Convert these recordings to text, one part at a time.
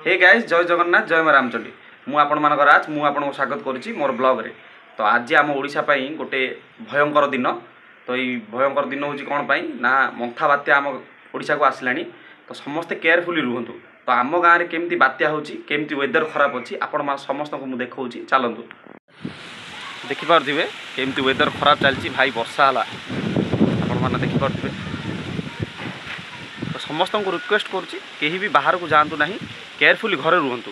Hey guys जय जगन्नाथ जय मां रामचंडी मु आपण मानकर राज मु आपण स्वागत करुच्ची मोर ब्लॉग रे। तो आज आम ओडिशा पई गोटे भयंकर दिन। तो ये भयंकर दिन हूँ कौन पाई ना मंथा बात्या आम ओडिशा को आसलानी। तो समस्ते केयरफुली रुहतु। तो आम गाँव में केमती बात्या होची केमती वेदर खराब अच्छी आपण समस्त को मुझे देखा चलतु देखिपे केमती वेदर खराब चलती भाई वर्षा है आपण मैंने देखिपे। तो समस्त को रिक्वेस्ट करुच्ची कहीं भी बाहर को जातु ना केयरफुली घरे रुहतु।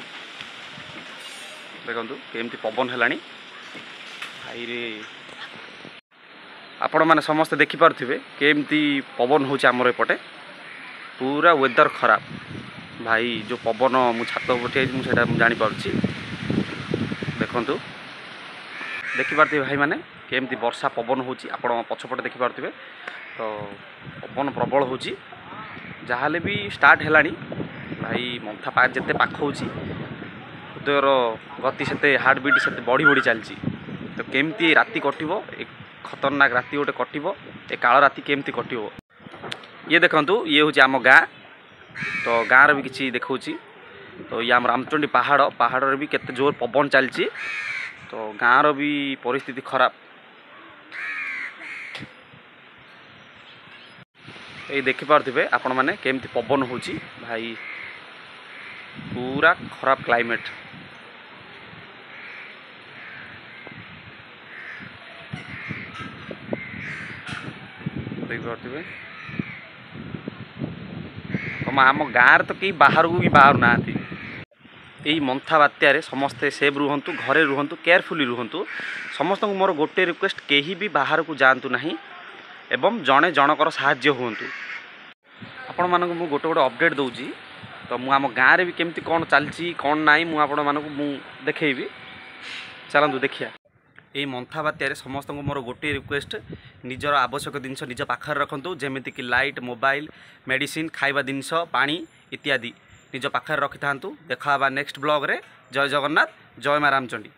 देखु केमती पवन है भाई रे आपण मैंने समस्ते देखिपे केमती पवन हो एपटे पूरा वेदर खराब भाई जो पवन मु छात उठे मुझे जापारी देखु देखिपे भाई मैंने केमती वर्षा पवन हो पछपटे देखिपे। तो पवन प्रबल हो जहाँ भी स्टार्ट है भाई मंथा पार जिते पाख हो हृदयर गति से हार्ट बीट से बढ़ी बढ़ी चलती। तो केमती राति कटो खतरनाक राति गोटे कटो ए काल राति केमती कटो ये देखु ये हूँ आम गाँ। तो गाँव भी किसी देखा। तो ये आम रामचंडी पहाड़ पहाड़ भी केते जोर पवन चलती। तो गाँव भी परिस्थिति खराब ये देखिपे आपण मैंने केमती पवन हो भाई पूरा खराब क्लाइमेट। देखिपे आम गाँव तो कहीं बाहर को भी बाहर ना यही मंथा बात्यार समस्ते सेफ रुहतु घरे रुहतु केयरफुली रुहतु। समस्त को मोर गोटे रिक्वेस्ट कहीं भी बाहर को जातु नहीं एवं जड़े जनकर साहाय्य हुंतु। आपण मानक मु गोटे गोटे अपडेट दूची। तो मु आम गाँव भी केमती कौन चलती कौन नाई मु आपण मानक मु देखैबी चलतु देखिया। यही मंथा बात्यार समस्त को मोर गोटे रिक्वेस्ट निजर आवश्यक जिनस निज पाखर रखु जेमिति कि लाइट मोबाइल मेडिसिन खाइबा जिनस पानी इत्यादि निज पाखर रखि था। देखा नेक्स्ट ब्लॉग रे। जय जगन्नाथ जय मां रामचंडी।